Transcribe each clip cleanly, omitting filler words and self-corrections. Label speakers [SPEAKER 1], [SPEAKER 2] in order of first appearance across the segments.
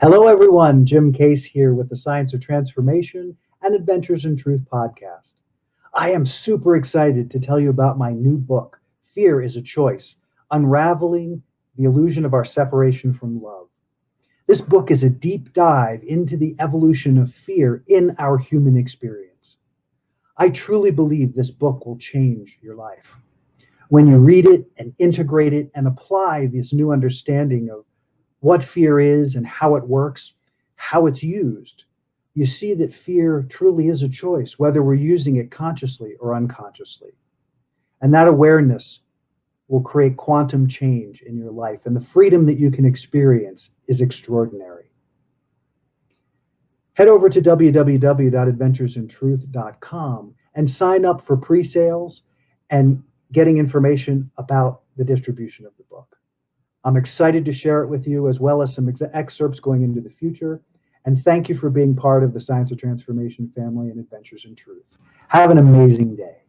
[SPEAKER 1] Hello, everyone. Jim Case here with the Science of Transformation and Adventures in Truth podcast. I am super excited to tell you about my new book, Fear is a Choice, Unraveling the Illusion of Our Separation from Love. This book is a deep dive into the evolution of fear in our human experience. I truly believe this book will change your life. When you read it and integrate it and apply this new understanding of what fear is and how it works, how it's used, you see that fear truly is a choice, whether we're using it consciously or unconsciously. And that awareness will create quantum change in your life, and the freedom that you can experience is extraordinary. Head over to www.adventuresintruth.com and sign up for pre-sales and getting information about the distribution of the book. I'm excited to share it with you, as well as some excerpts going into the future. And thank you for being part of the Science of Transformation family and Adventures in Truth. Have an amazing day.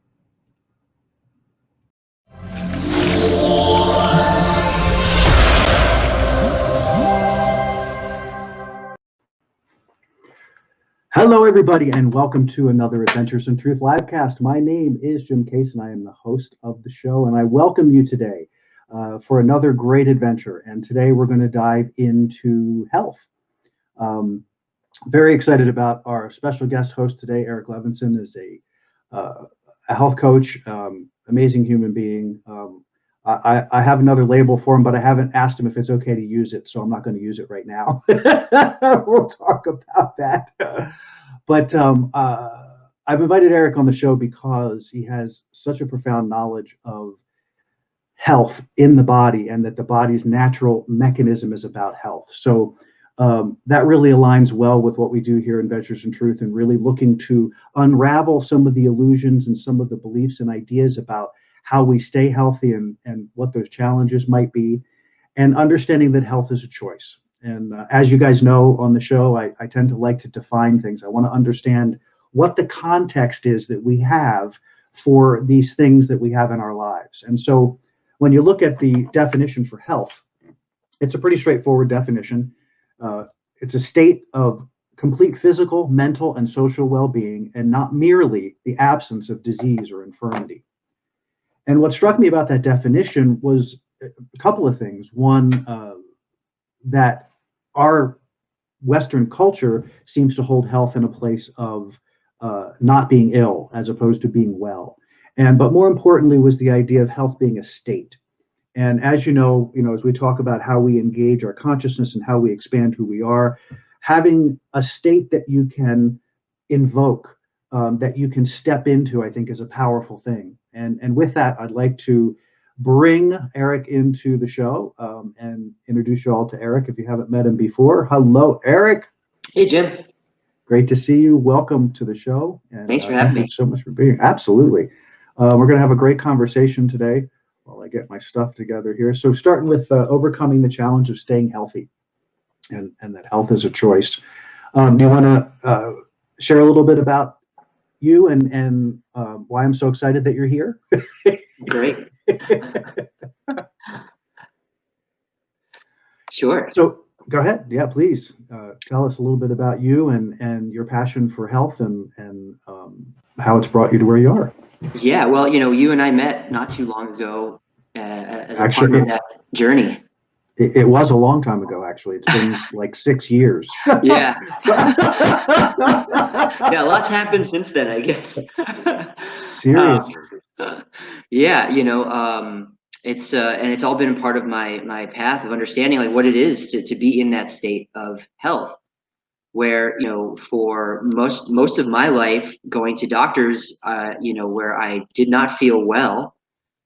[SPEAKER 1] Hello, everybody, and welcome to another Adventures in Truth livecast. My name is Jim Case, and I am the host of the show, and I welcome you today for another great adventure. And today we're going to dive into health. Very excited about our special guest host today. Eric Levinson is a health coach, amazing human being. I have another label for him, but I haven't asked him if it's okay to use it, so I'm not going to use it right now. We'll talk about that. But I've invited Eric on the show because he has such a profound knowledge of health in the body, and that the body's natural mechanism is about health. So that really aligns well with what we do here in Adventures in Truth, and really looking to unravel some of the illusions and some of the beliefs and ideas about how we stay healthy and what those challenges might be, and understanding that health is a choice. And as you guys know on the show, I tend to like to define things. I want to understand what the context is that we have for these things that we have in our lives. And so when you look at the definition for health, it's a pretty straightforward definition. It's a state of complete physical, mental, and social well-being, and not merely the absence of disease or infirmity. And what struck me about that definition was a couple of things. One, that our Western culture seems to hold health in a place of not being ill as opposed to being well. But more importantly was the idea of health being a state. And as you know, as we talk about how we engage our consciousness and how we expand who we are, having a state that you can invoke, that you can step into, I think is a powerful thing. And with that, I'd like to bring Eric into the show and introduce you all to Eric if you haven't met him before. Hello, Eric.
[SPEAKER 2] Hey, Jim.
[SPEAKER 1] Great to see you. Welcome to the show. And
[SPEAKER 2] thanks for having me.
[SPEAKER 1] Thank you so much for being here. Absolutely. We're going to have a great conversation today while I get my stuff together here. So starting with overcoming the challenge of staying healthy, and that health is a choice. Do you want to share a little bit about you and why I'm so excited that you're here?
[SPEAKER 2] Great. Sure.
[SPEAKER 1] So go ahead. Yeah, please tell us a little bit about you and your passion for health and how it's brought you to where you are.
[SPEAKER 2] Yeah, well, you and I met not too long ago as a part of that journey.
[SPEAKER 1] It was a long time ago, actually. It's been like 6 years.
[SPEAKER 2] Yeah. Yeah, lots happened since then, I guess.
[SPEAKER 1] Seriously.
[SPEAKER 2] Yeah, it's and it's all been a part of my path of understanding like what it is to be in that state of health, where for most of my life going to doctors, where I did not feel well.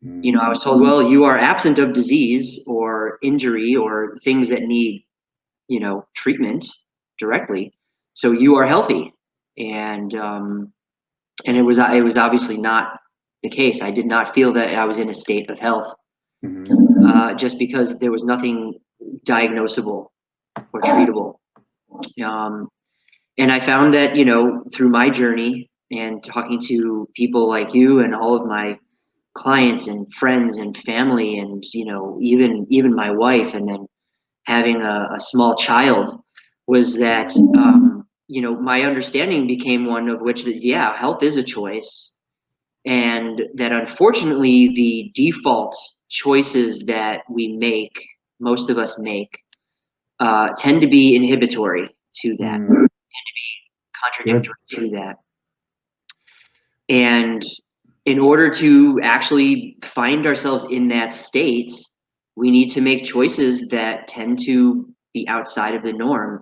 [SPEAKER 2] I was told, well, you are absent of disease or injury or things that need, treatment directly. So you are healthy. And it was obviously not the case. I did not feel that I was in a state of health, just because there was nothing diagnosable or treatable. And I found that, through my journey and talking to people like you and all of my clients and friends and family and even my wife, and then having a small child, was that, my understanding became one of which that, yeah, health is a choice. And that unfortunately, the default choices that we make, most of us make, tend to be inhibitory to that, tend to be contradictory to that. And in order to actually find ourselves in that state, we need to make choices that tend to be outside of the norm.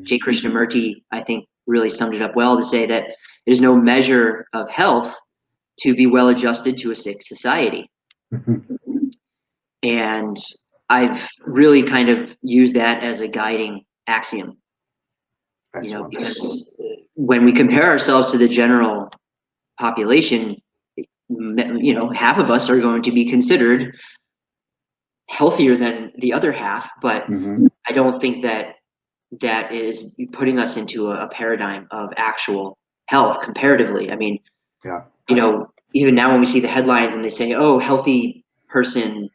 [SPEAKER 2] J. Krishnamurti, I think, really summed it up well to say that there's no measure of health to be well adjusted to a sick society. And I've really kind of used that as a guiding axiom, because when we compare ourselves to the general population, half of us are going to be considered healthier than the other half, but I don't think that that is putting us into a paradigm of actual health comparatively. I mean, even now when we see the headlines and they say, oh, healthy person,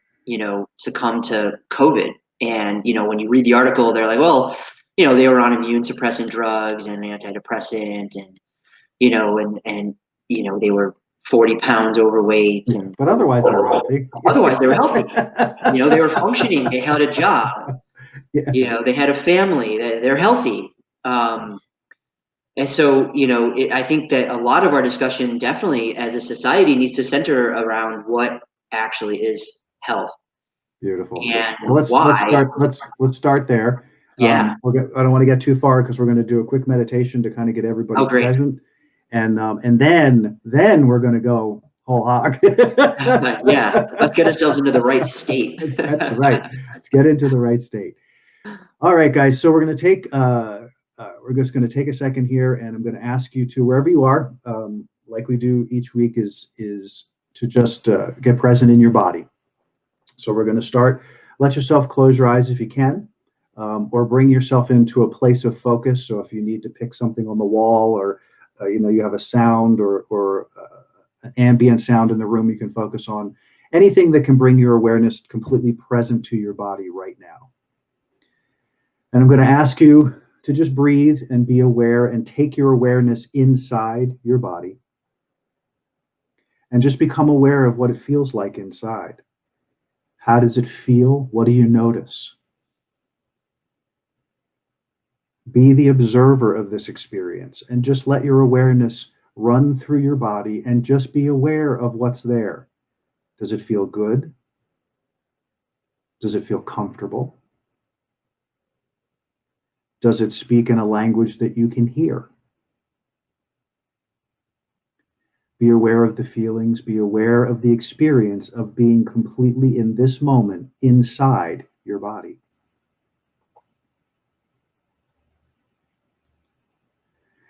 [SPEAKER 2] succumbed to COVID. And, when you read the article, they're like, well, they were on immune suppressant drugs and antidepressant and, they were 40 pounds overweight.
[SPEAKER 1] But otherwise they were healthy.
[SPEAKER 2] Otherwise they were healthy. They were functioning. They had a job.
[SPEAKER 1] Yes.
[SPEAKER 2] They had a family. They're healthy. And so, I think that a lot of our discussion definitely as a society needs to center around what actually is health.
[SPEAKER 1] Beautiful.
[SPEAKER 2] And
[SPEAKER 1] well,
[SPEAKER 2] why.
[SPEAKER 1] Let's start there.
[SPEAKER 2] Yeah.
[SPEAKER 1] I don't want to get too far because we're going to do a quick meditation to kind of get everybody present. And then we're going to go whole hog.
[SPEAKER 2] Yeah, let's get ourselves into the right state.
[SPEAKER 1] That's right. Let's get into the right state. All right, guys. So we're going to take we're just going to take a second here, and I'm going to ask you to, wherever you are, like we do each week, is to just get present in your body. So we're going to start. Let yourself close your eyes if you can, or bring yourself into a place of focus. So if you need to pick something on the wall, or you have a sound or an ambient sound in the room you can focus on, anything that can bring your awareness completely present to your body right now. And I'm going to ask you to just breathe and be aware and take your awareness inside your body and just become aware of what it feels like inside. How does it feel? What do you notice? Be the observer of this experience and just let your awareness run through your body and just be aware of what's there. Does it feel good? Does it feel comfortable? Does it speak in a language that you can hear? Be aware of the feelings, be aware of the experience of being completely in this moment inside your body.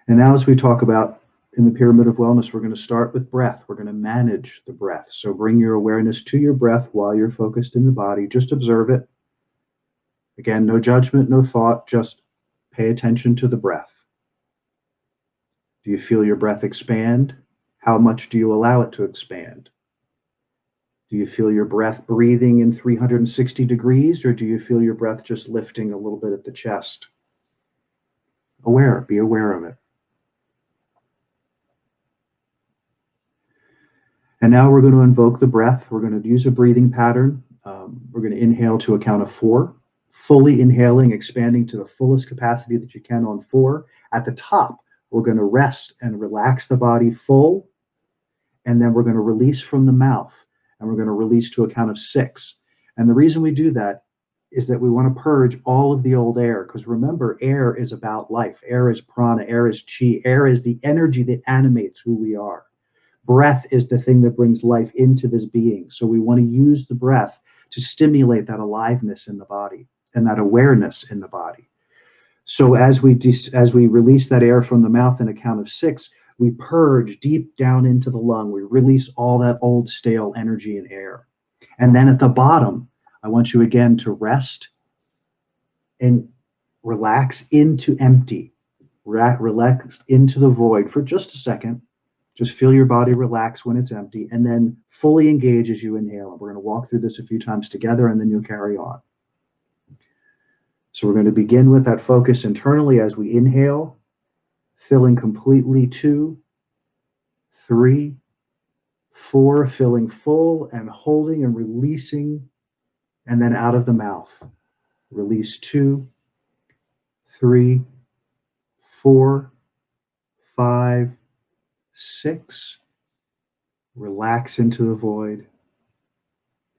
[SPEAKER 1] And now, as we talk about in the pyramid of wellness, we're going to start with breath. We're going to manage the breath. So bring your awareness to your breath while you're focused in the body. Just observe it. Again, no judgment, no thought, just pay attention to the breath. Do you feel your breath expand? How much do you allow it to expand? Do you feel your breath breathing in 360 degrees, or do you feel your breath just lifting a little bit at the chest? Be aware of it. And now we're going to invoke the breath. We're going to use a breathing pattern. We're going to inhale to a count of 4, fully inhaling, expanding to the fullest capacity that you can on 4. At the top, we're going to rest and relax the body full, and then we're going to release from the mouth, and we're going to release to a count of 6. And the reason we do that is that we want to purge all of the old air, because remember, air is about life. Air is prana, air is chi, air is the energy that animates who we are. Breath is the thing that brings life into this being. So we want to use the breath to stimulate that aliveness in the body and that awareness in the body. So as we release that air from the mouth in a count of 6, we purge deep down into the lung. We release all that old stale energy and air. And then at the bottom, I want you again to rest and relax into empty. Relax into the void for just a second. Just feel your body relax when it's empty, and then fully engage as you inhale. We're going to walk through this a few times together, and then you'll carry on. So we're going to begin with that focus internally as we inhale, filling completely 2, 3, 4, filling full and holding and releasing, and then out of the mouth. Release 2, 3, 4, 5, 6. Relax into the void.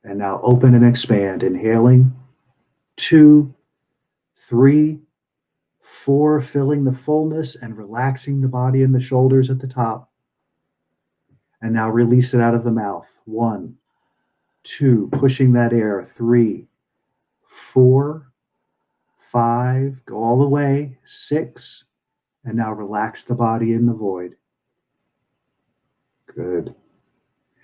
[SPEAKER 1] And now open and expand. Inhaling 2, 3, 4, filling the fullness and relaxing the body and the shoulders at the top. And now release it out of the mouth. 1, 2, pushing that air. 3, 4, 5, go all the way. 6, and now relax the body in the void. Good.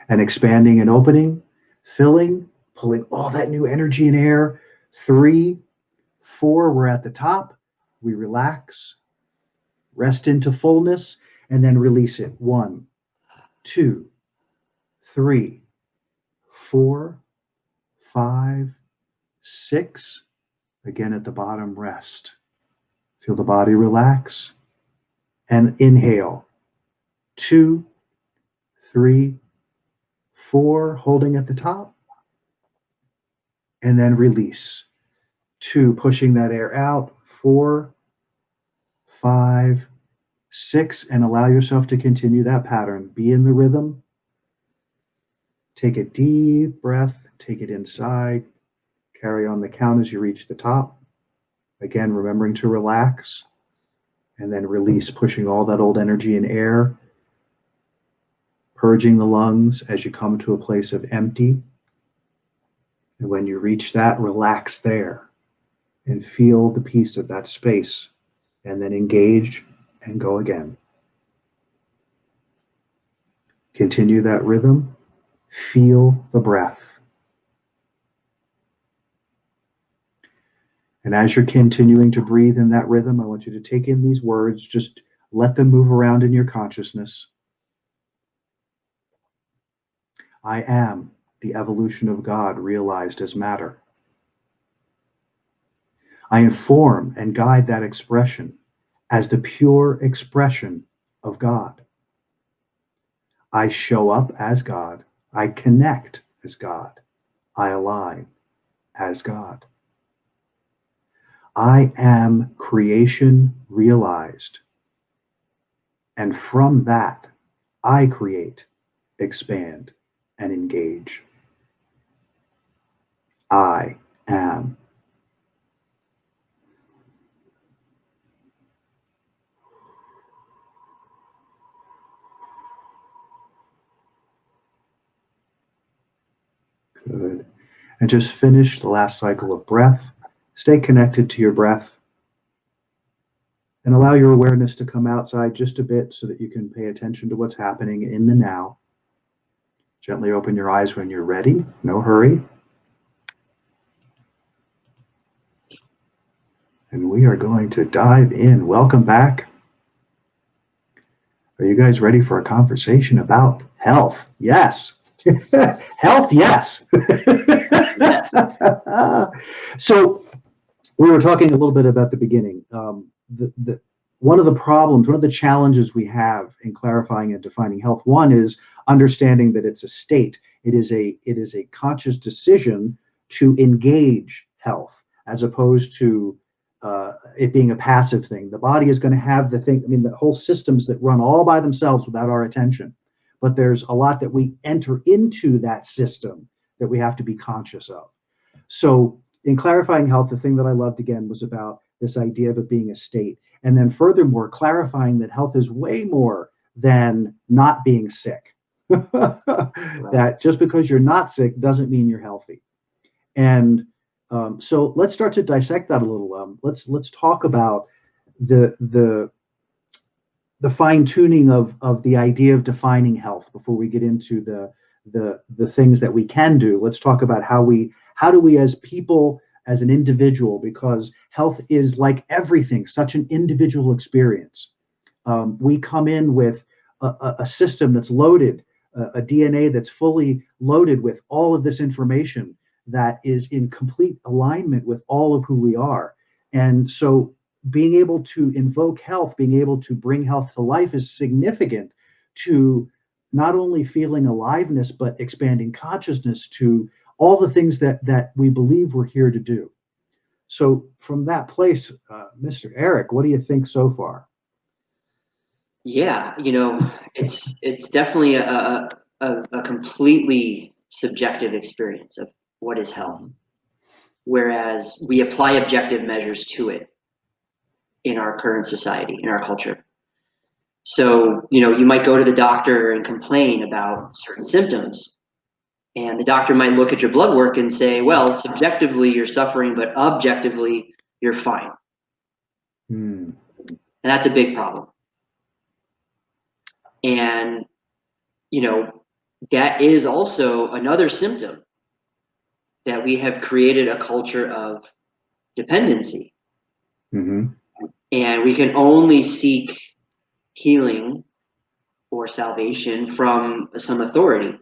[SPEAKER 1] And expanding and opening, filling, pulling all that new energy and air. 3, 4, we're at the top. We relax, rest into fullness, and then release it. 1, 2, 3, 4, 5, 6. Again at the bottom, rest. Feel the body relax. And inhale. 2, 3, 4, holding at the top. And then release. 2, pushing that air out. 4, 5, 6, and allow yourself to continue that pattern. Be in the rhythm. Take a deep breath. Take it inside. Carry on the count as you reach the top. Again, remembering to relax. And then release, pushing all that old energy and air. Purging the lungs as you come to a place of empty. And when you reach that, relax there. And feel the peace of that space. And then engage and go again. Continue that rhythm. Feel the breath. And as you're continuing to breathe in that rhythm, I want you to take in these words, just let them move around in your consciousness. I am the evolution of God realized as matter. I inform and guide that expression as the pure expression of God. I show up as God. I connect as God. I align as God. I am creation realized. And from that, I create, expand, and engage. I am. Good. And just finish the last cycle of breath. Stay connected to your breath. And allow your awareness to come outside just a bit so that you can pay attention to what's happening in the now. Gently open your eyes when you're ready. No hurry. And we are going to dive in. Welcome back. Are you guys ready for a conversation about health? Yes. Health, yes.
[SPEAKER 2] Yes.
[SPEAKER 1] So we were talking a little bit about the beginning. One of the problems, one of the challenges we have in clarifying and defining health, one is understanding that it's a state. It is a conscious decision to engage health as opposed to it being a passive thing. The body is going to have the thing, the whole systems that run all by themselves without our attention. But there's a lot that we enter into that system that we have to be conscious of. So in clarifying health, the thing that I loved again was about this idea of it being a state. And then furthermore, clarifying that health is way more than not being sick. That just because you're not sick doesn't mean you're healthy. And so let's start to dissect that a little. Let's talk about the fine tuning of the idea of defining health before we get into the things that we can do. Let's talk about how do we as people, as an individual, because health is like everything, such an individual experience. We come in with a system that's loaded, a DNA that's fully loaded with all of this information that is in complete alignment with all of who we are. And so being able to invoke health, being able to bring health to life is significant to not only feeling aliveness, but expanding consciousness to all the things that we believe we're here to do. So from that place, Mr. Eric, what do you think so far?
[SPEAKER 2] Yeah, it's definitely a completely subjective experience of what is health,
[SPEAKER 1] Mhm.
[SPEAKER 2] whereas we apply objective measures to it in our current society, in our culture. So, you might go to the doctor and complain about certain symptoms, and the doctor might look at your blood work and say, well, subjectively you're suffering, but objectively you're fine.
[SPEAKER 1] Hmm.
[SPEAKER 2] And that's a big problem. And, that is also another symptom that we have created a culture of dependency.
[SPEAKER 1] Hmm.
[SPEAKER 2] And we can only seek healing or salvation from some authority.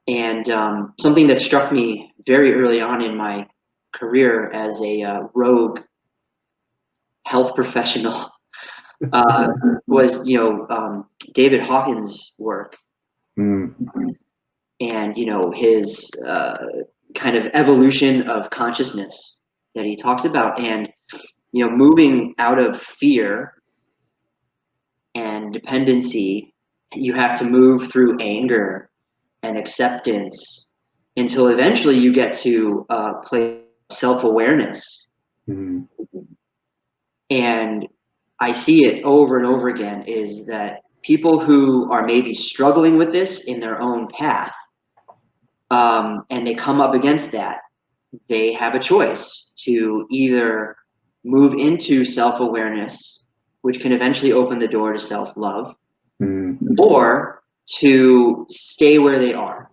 [SPEAKER 2] And something that struck me very early on in my career as a rogue health professional was, David Hawkins' work
[SPEAKER 1] Hmm.
[SPEAKER 2] and, his kind of evolution of consciousness that he talks about. And, moving out of fear and dependency, you have to move through anger and acceptance until eventually you get to a place of self-awareness.
[SPEAKER 1] Hmm.
[SPEAKER 2] And I see it over and over again is that people who are maybe struggling with this in their own path, and they come up against that, they have a choice to either move into self-awareness, which can eventually open the door to self-love,
[SPEAKER 1] Hmm.
[SPEAKER 2] or to stay where they are.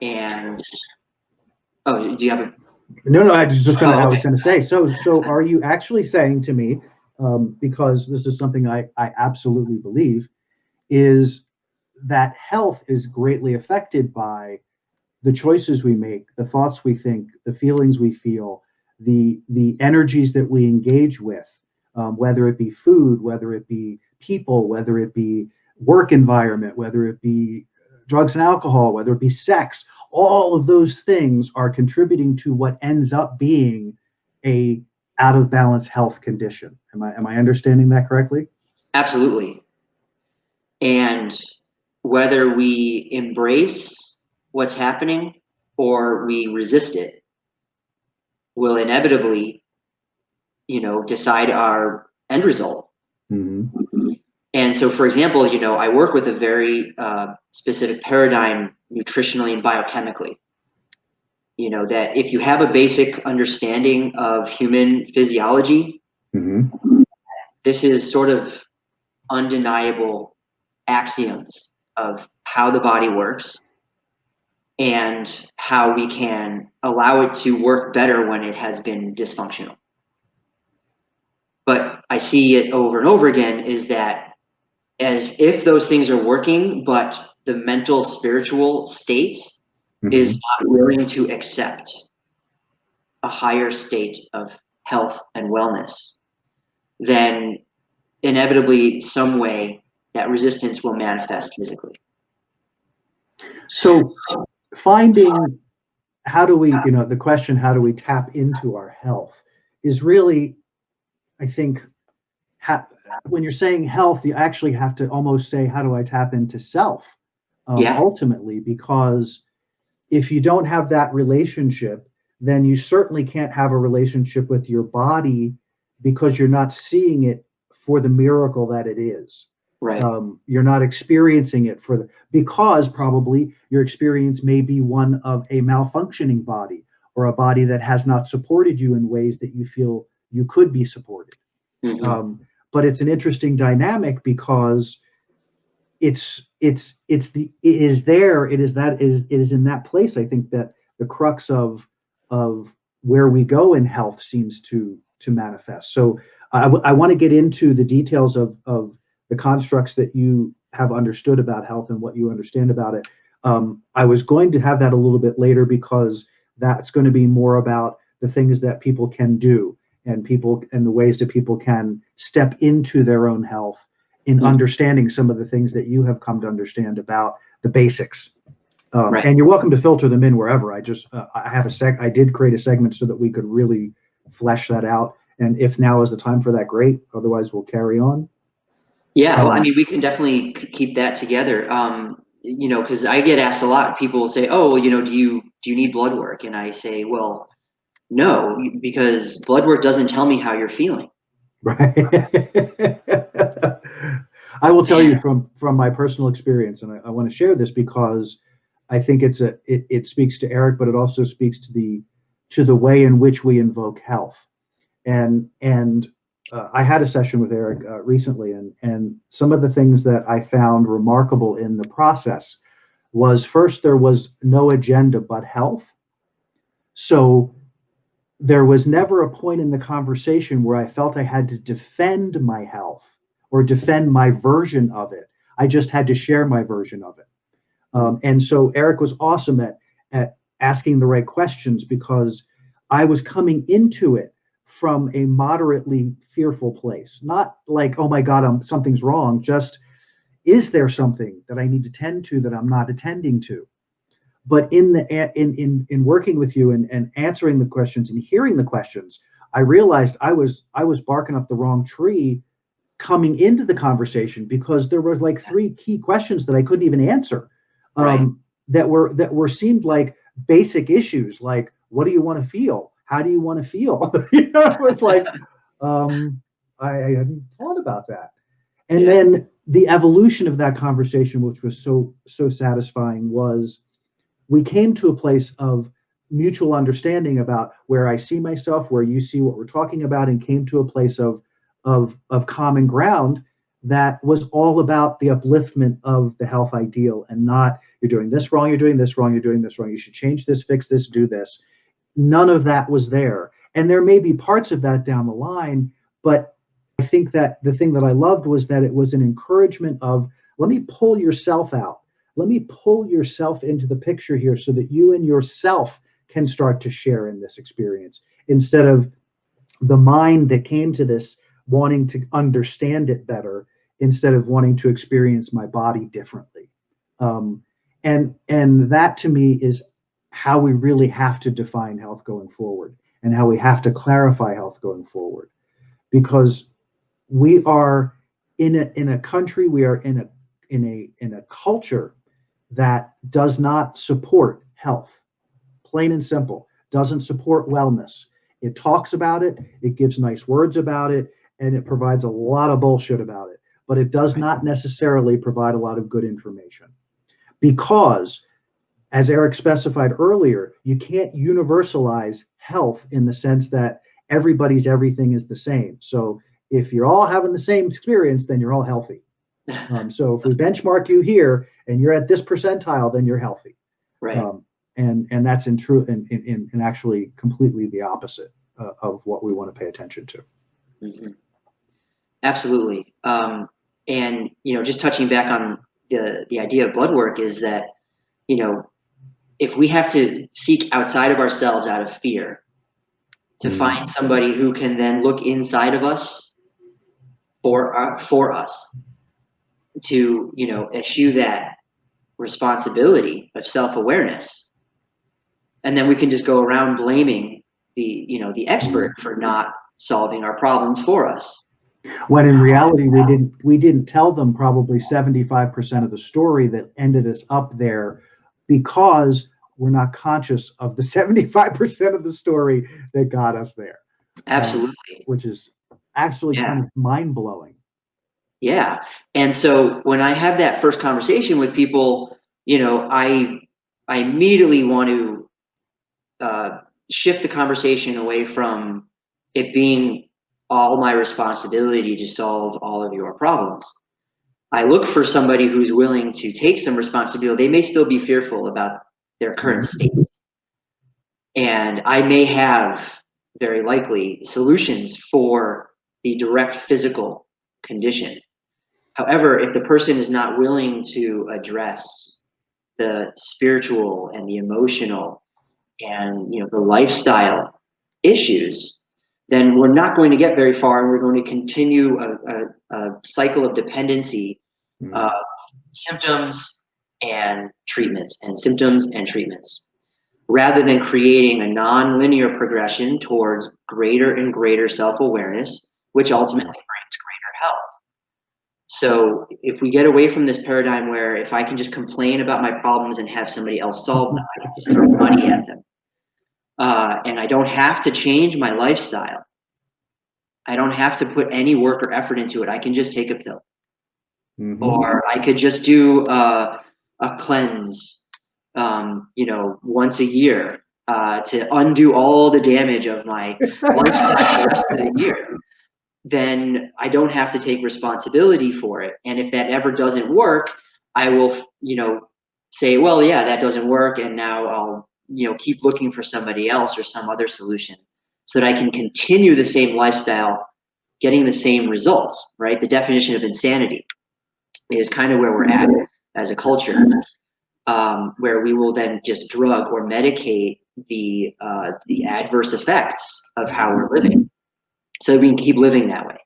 [SPEAKER 2] And oh, do you have a
[SPEAKER 1] No, no, I was just gonna.
[SPEAKER 2] oh,
[SPEAKER 1] I
[SPEAKER 2] okay.
[SPEAKER 1] was gonna say. So, are you actually saying to me, because this is something I absolutely believe, is that health is greatly affected by the choices we make, the thoughts we think, the feelings we feel, the energies that we engage with, whether it be food, whether it be people, whether it be work environment, whether it be drugs and alcohol, whether it be sex, all of those things are contributing to what ends up being a out of balance health condition. Am I understanding that correctly?
[SPEAKER 2] Absolutely. And whether we embrace what's happening or we resist it will inevitably, decide our end result.
[SPEAKER 1] Hmm.
[SPEAKER 2] And so, for example, I work with a very specific paradigm nutritionally and biochemically. That if you have a basic understanding of human physiology,
[SPEAKER 1] Hmm.
[SPEAKER 2] this is sort of undeniable axioms of how the body works and how we can allow it to work better when it has been dysfunctional. But I see it over and over again is that as if those things are working, but the mental spiritual state is
[SPEAKER 1] Hmm.
[SPEAKER 2] not willing to accept a higher state of health and wellness, then inevitably some way that resistance will manifest physically.
[SPEAKER 1] So, finding how do we, the question, how do we tap into our health is really, I think, ha- when you're saying health, you actually have to almost say, how do I tap into self,
[SPEAKER 2] Yeah,
[SPEAKER 1] ultimately, because if you don't have that relationship, then you certainly can't have a relationship with your body because you're not seeing it for the miracle that it is.
[SPEAKER 2] right.
[SPEAKER 1] You're not experiencing it for the because probably your experience may be one of a malfunctioning body or a body that has not supported you in ways that you feel you could be supported.
[SPEAKER 2] Hmm.
[SPEAKER 1] Um, but it's an interesting dynamic because it's the it is there it is that it is in that place, I think, that the crux of where we go in health seems to manifest. So I want to get into the details of the constructs that you have understood about health and what you understand about it. I was going to have that a little bit later because that's going to be more about the things that people can do, and the ways that people can step into their own health in understanding some of the things that you have come to understand about the basics.
[SPEAKER 2] Right.
[SPEAKER 1] And you're welcome to filter them in wherever. I did create a segment so that we could really flesh that out. And if now is the time for that, great. Otherwise, we'll carry on.
[SPEAKER 2] Yeah, well, I mean, we can definitely keep that together. You know, because I get asked a lot. People will say, "Oh, well, you know, do you need blood work?" And I say, "Well, no, because blood work doesn't tell me how you're feeling."
[SPEAKER 1] Right. I will tell you
[SPEAKER 2] And
[SPEAKER 1] from my personal experience, and I want to share this because I think it speaks to Eric, but it also speaks to the way in which we invoke health. And I had a session with Eric recently, and some of the things that I found remarkable in the process was, first, there was no agenda but health. So there was never a point in the conversation where I felt I had to defend my health or defend my version of it. I just had to share my version of it. And so Eric was awesome at asking the right questions, because I was coming into it from a moderately fearful place. Not like, oh my God, something's wrong. Just, is there something that I need to tend to that I'm not attending to? But in working with you and answering the questions and hearing the questions, I realized I was barking up the wrong tree coming into the conversation, because there were like three key questions that I couldn't even answer,
[SPEAKER 2] right,
[SPEAKER 1] that were seemed like basic issues, like, what do you want to feel? How do you want to feel? It was like, I hadn't thought about that. And
[SPEAKER 2] yeah,
[SPEAKER 1] then the evolution of that conversation, which was so satisfying, was we came to a place of mutual understanding about where I see myself, where you see what we're talking about, and came to a place of common ground that was all about the upliftment of the health ideal, and not, you're doing this wrong, you're doing this wrong, you're doing this wrong, you should change this, fix this, do this. None of that was there. And there may be parts of that down the line, but I think that the thing that I loved was that it was an encouragement of, let me pull yourself out. Let me pull yourself into the picture here so that you and yourself can start to share in this experience, instead of the mind that came to this wanting to understand it better, instead of wanting to experience my body differently. Um, and that, to me, is how we really have to define health going forward, and how we have to clarify health going forward, because we are in a country, we are in a culture that does not support health. Plain and simple, doesn't support wellness. It talks about it, it gives nice words about it, and it provides a lot of bullshit about it, but it does
[SPEAKER 2] right,
[SPEAKER 1] not necessarily provide a lot of good information, because, as Eric specified earlier, you can't universalize health in the sense that everybody's everything is the same. So if you're all having the same experience, then you're all healthy. So if we benchmark you here and you're at this percentile, then you're healthy.
[SPEAKER 2] right.
[SPEAKER 1] Um, and that's in true and actually completely the opposite of what we want to pay attention to.
[SPEAKER 2] Hmm. Absolutely. And you know, just touching back on the idea of blood work is that, you know, if we have to seek outside of ourselves out of fear to find somebody who can then look inside of us for us to, you know, eschew that responsibility of self-awareness, and then we can just go around blaming the, you know, the expert for not solving our problems for us.
[SPEAKER 1] When in reality, we didn't tell them probably 75% of the story that ended us up there, because we're not conscious of the 75% of the story that got us there,
[SPEAKER 2] Absolutely.
[SPEAKER 1] which is actually kind
[SPEAKER 2] Yeah.
[SPEAKER 1] of mind blowing.
[SPEAKER 2] Yeah. And so when I have that first conversation with people, you know, I immediately want to shift the conversation away from it being all my responsibility to solve all of your problems. I look for somebody who's willing to take some responsibility. They may still be fearful about their current state, and I may have very likely solutions for the direct physical condition. However, if the person is not willing to address the spiritual and the emotional and, you know, the lifestyle issues, then we're not going to get very far, and we're going to continue a cycle of dependency,
[SPEAKER 1] Mm.
[SPEAKER 2] symptoms and treatments, and symptoms and treatments, rather than creating a non-linear progression towards greater and greater self-awareness, which ultimately brings greater health. So if we get away from this paradigm where if I can just complain about my problems and have somebody else solve them, I can just throw money at them. And I don't have to change my lifestyle. I don't have to put any work or effort into it. I can just take a pill.
[SPEAKER 1] Mm-hmm.
[SPEAKER 2] Or I could just do a cleanse, once a year to undo all the damage of my lifestyle the rest of the year. Then I don't have to take responsibility for it. And if that ever doesn't work, I will, say, well, yeah, that doesn't work. And now I'll, keep looking for somebody else or some other solution so that I can continue the same lifestyle, getting the same results, right? The definition of insanity is kind of where we're at as a culture, where we will then just drug or medicate the adverse effects of how we're living, so we can keep living that way.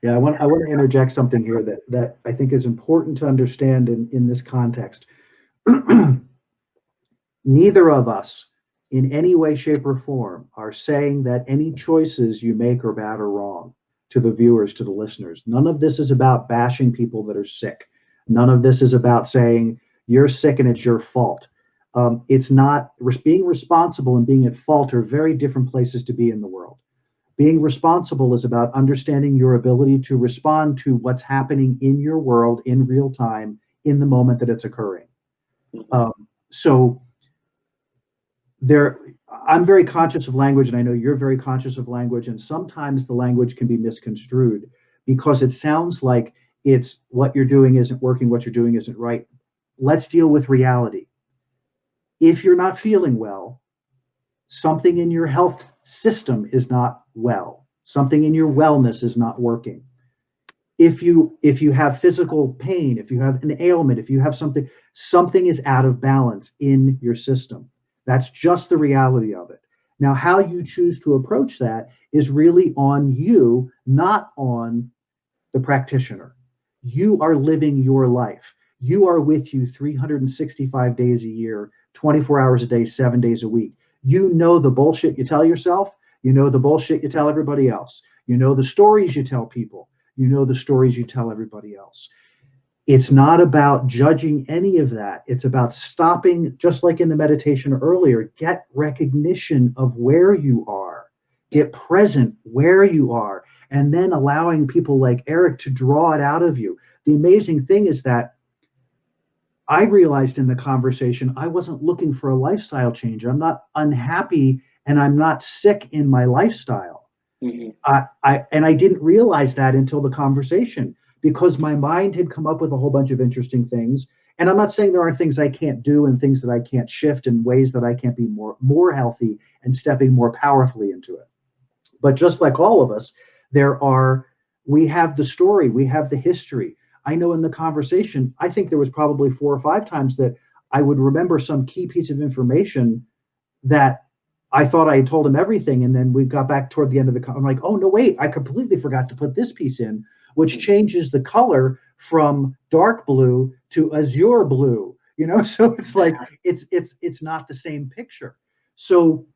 [SPEAKER 1] Yeah, I want to interject something here that I think is important to understand in this context. Neither of us, in any way, shape, or form, are saying that any choices you make are bad or wrong to the viewers, to the listeners. None of this is about bashing people that are sick. None of this is about saying you're sick and it's your fault. It's not. Being responsible and being at fault are very different places to be in the world. Being responsible is about understanding your ability to respond to what's happening in your world in real time in the moment that it's occurring. So I'm very conscious of language, and I know you're very conscious of language, and sometimes the language can be misconstrued because it sounds like it's what you're doing isn't working, what you're doing isn't right. Let's deal with reality. If you're not feeling well, something in your health system is not well. Something in your wellness is not working. If you have physical pain, if you have an ailment, if you have something is out of balance in your system. That's just the reality of it. Now, how you choose to approach that is really on you, not on the practitioner. You are living your life. You are with you 365 days a year, 24 hours a day, 7 days a week. You know the bullshit you tell yourself. You know the bullshit you tell everybody else. You know the stories you tell people. You know the stories you tell everybody else. It's not about judging any of that. It's about stopping, just like in the meditation earlier, get recognition of where you are, get present where you are, and then allowing people like Eric to draw it out of you. The amazing thing is that I realized in the conversation, I wasn't looking for a lifestyle change. I'm not unhappy and I'm not sick in my lifestyle.
[SPEAKER 2] Mm-hmm.
[SPEAKER 1] I didn't realize that until the conversation, because my mind had come up with a whole bunch of interesting things. And I'm not saying there aren't things I can't do and things that I can't shift and ways that I can't be more healthy and stepping more powerfully into it. But just like all of us, we have the story, we have the history. I know in the conversation, I think there was probably 4 or 5 times that I would remember some key piece of information that I thought I had told him everything. And then we got back toward the end of I'm like, oh, no, wait, I completely forgot to put this piece in, which changes the color from dark blue to azure blue, so it's like, it's not the same picture. So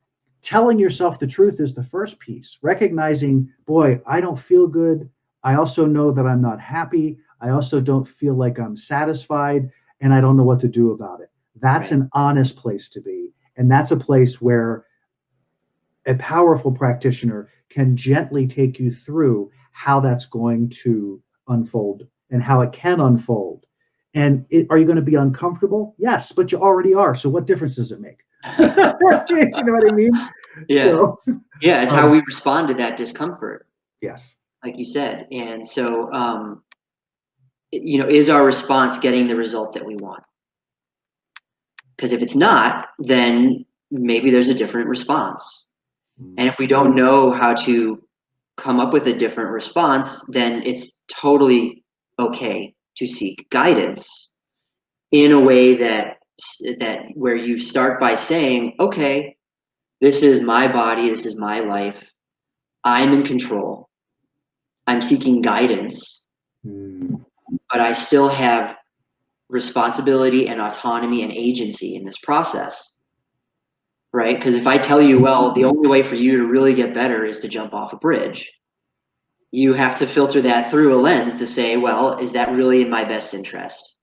[SPEAKER 1] telling yourself the truth is the first piece. Recognizing, boy, I don't feel good. I also know that I'm not happy. I also don't feel like I'm satisfied, and I don't know what to do about it. That's an honest place to be. And that's a place where a powerful practitioner can gently take you through how that's going to unfold and how it can unfold. And are you going to be uncomfortable? Yes, but you already are. So what difference does it make? You know what I mean?
[SPEAKER 2] Yeah.
[SPEAKER 1] So,
[SPEAKER 2] yeah, it's how we respond to that discomfort.
[SPEAKER 1] Yes.
[SPEAKER 2] Like you said. And so, is our response getting the result that we want? Because if it's not, then maybe there's a different response. And if we don't know how to come up with a different response, then it's totally okay to seek guidance in a way that where you start by saying, okay, This is my body. This is my life. I'm in control. I'm seeking guidance,
[SPEAKER 1] Mm.
[SPEAKER 2] but I still have responsibility and autonomy and agency in this process, right? Because if I tell you, well, the only way for you to really get better is to jump off a bridge, you have to filter that through a lens to say, well, is that really in my best interest?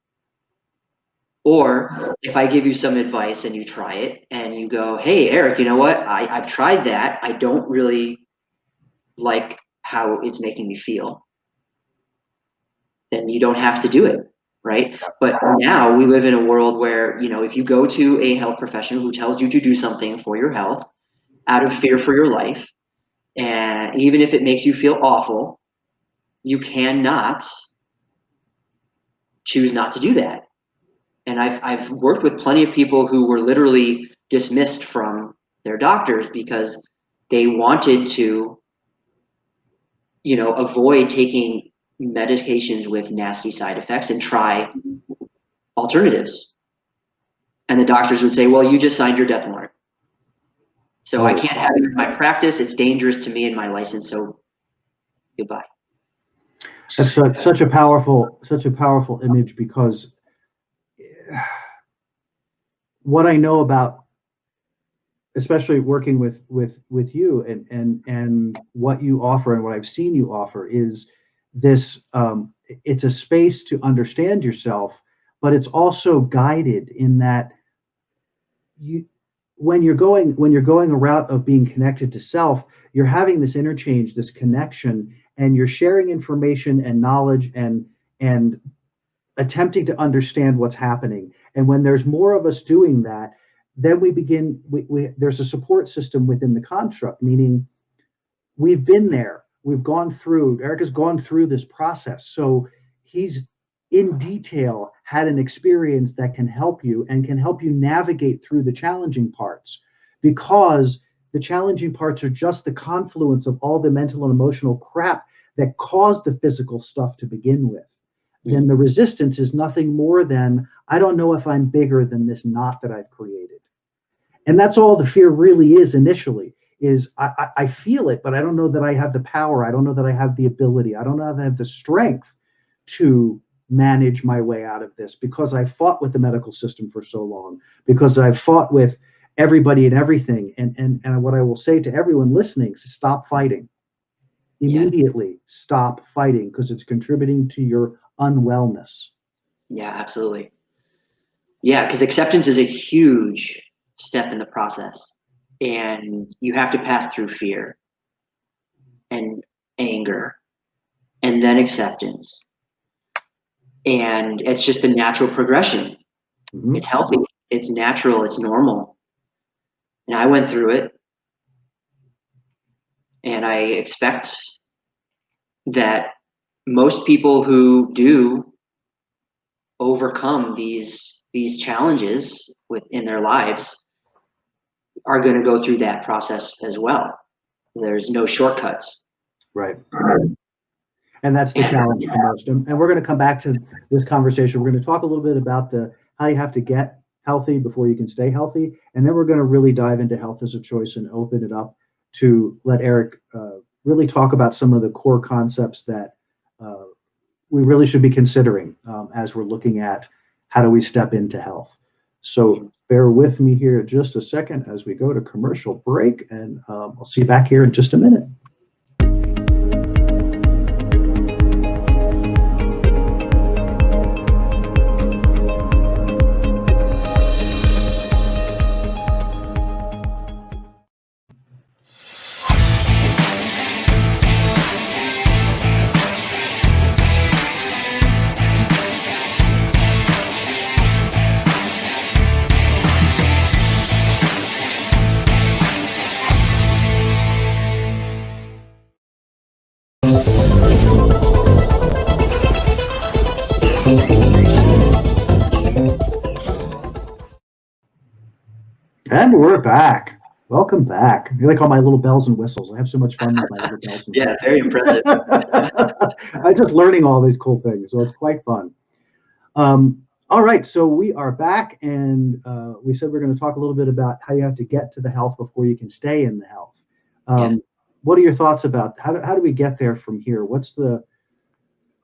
[SPEAKER 2] Or if I give you some advice and you try it and you go, hey, Eric, you know what? I've tried that. I don't really like how it's making me feel. Then you don't have to do it, right? But now we live in a world where, if you go to a health professional who tells you to do something for your health out of fear for your life, and even if it makes you feel awful, you cannot choose not to do that. And I've worked with plenty of people who were literally dismissed from their doctors because they wanted to, avoid taking medications with nasty side effects and try alternatives. And the doctors would say, well, you just signed your death warrant. So I can't have it in my practice. It's dangerous to me and my license. So goodbye.
[SPEAKER 1] That's such a powerful image, because what I know about, especially working with you and what you offer and what I've seen you offer, is this, it's a space to understand yourself, but it's also guided in that you, when you're going a route of being connected to self, you're having this interchange, this connection, and you're sharing information and knowledge and attempting to understand what's happening. And when there's more of us doing that, then we begin, there's a support system within the construct, meaning we've been there, we've gone through, Eric has gone through this process. So he's in detail had an experience that can help you and can help you navigate through the challenging parts, because the challenging parts are just the confluence of all the mental and emotional crap that caused the physical stuff to begin with. Then the resistance is nothing more than, I don't know if I'm bigger than this knot that I've created. And that's all the fear really is initially, is I feel it, but I don't know that I have the power. I don't know that I have the ability. I don't know that I have the strength to manage my way out of this, because I fought with the medical system for so long, because I've fought with everybody and everything. And what I will say to everyone listening is stop fighting. Immediately stop fighting, because it's contributing to your unwellness.
[SPEAKER 2] Yeah, absolutely. Yeah, because acceptance is a huge step in the process. And you have to pass through fear and anger and then acceptance. And it's just a natural progression.
[SPEAKER 1] Mm-hmm.
[SPEAKER 2] It's healthy, it's natural, it's normal. And I went through it. And I expect that most people who do overcome these challenges within their lives are going to go through that process as well. There's no shortcuts.
[SPEAKER 1] Right. And that's the challenge for most. And we're going to come back to this conversation. We're going to talk a little bit about how you have to get healthy before you can stay healthy. And then we're going to really dive into health as a choice and open it up to let Eric really talk about some of the core concepts that we really should be considering as we're looking at how do we step into health. So bear with me here just a second as we go to commercial break, and I'll see you back here in just a minute. And we're back. Welcome back. You like all my little bells and whistles. I have so much fun with my little bells and whistles.
[SPEAKER 2] Yeah, very impressive.
[SPEAKER 1] I'm just learning all these cool things, so it's quite fun. All right, so we are back, and we said we're going to talk a little bit about how you have to get to the health before you can stay in the health.
[SPEAKER 2] Yeah.
[SPEAKER 1] What are your thoughts about how do we get there from here?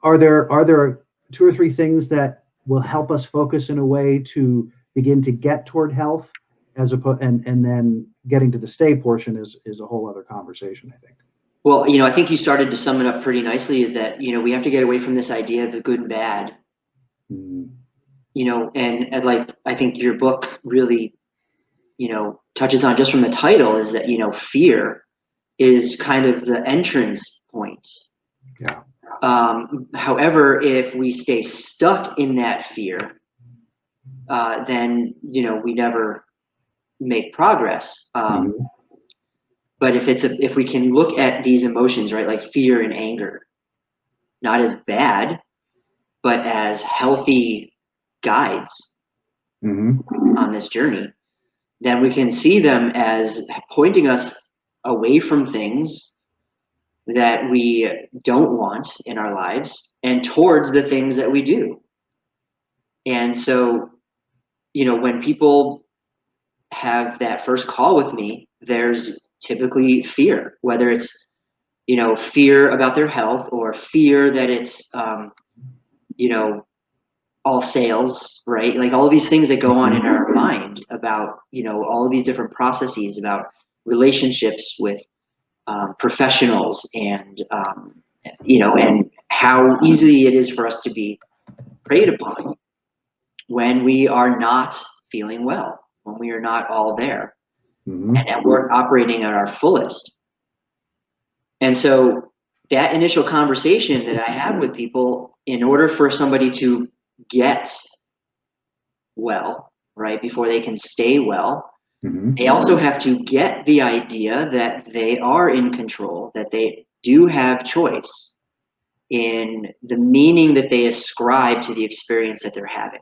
[SPEAKER 1] Are there two or three things that will help us focus in a way to begin to get toward health, and then getting to the stay portion is a whole other conversation, I think.
[SPEAKER 2] Well, I think you started to sum it up pretty nicely, is that, we have to get away from this idea of the good and bad,
[SPEAKER 1] Mm,
[SPEAKER 2] and like, I think your book really, touches on, just from the title, is that, fear is kind of the entrance point.
[SPEAKER 1] yeah.
[SPEAKER 2] However, if we stay stuck in that fear, then, we never make progress.
[SPEAKER 1] Mhm.
[SPEAKER 2] But if we can look at these emotions, right, like fear and anger, not as bad, but as healthy guides
[SPEAKER 1] Mhm.
[SPEAKER 2] on this journey, then we can see them as pointing us away from things that we don't want in our lives and towards the things that we do. And so, when people have that first call with me, there's typically fear, whether it's, fear about their health, or fear that it's, you know, all sales, right? Like all of these things that go on in our mind about, all of these different processes about relationships with professionals, and how easy it is for us to be preyed upon when we are not feeling well, when we are not all there,
[SPEAKER 1] Mhm.
[SPEAKER 2] and we're operating at our fullest. And so that initial conversation that I have with people, in order for somebody to get well, right, before they can stay well,
[SPEAKER 1] Mhm.
[SPEAKER 2] they also have to get the idea that they are in control, that they do have choice in the meaning that they ascribe to the experience that they're having.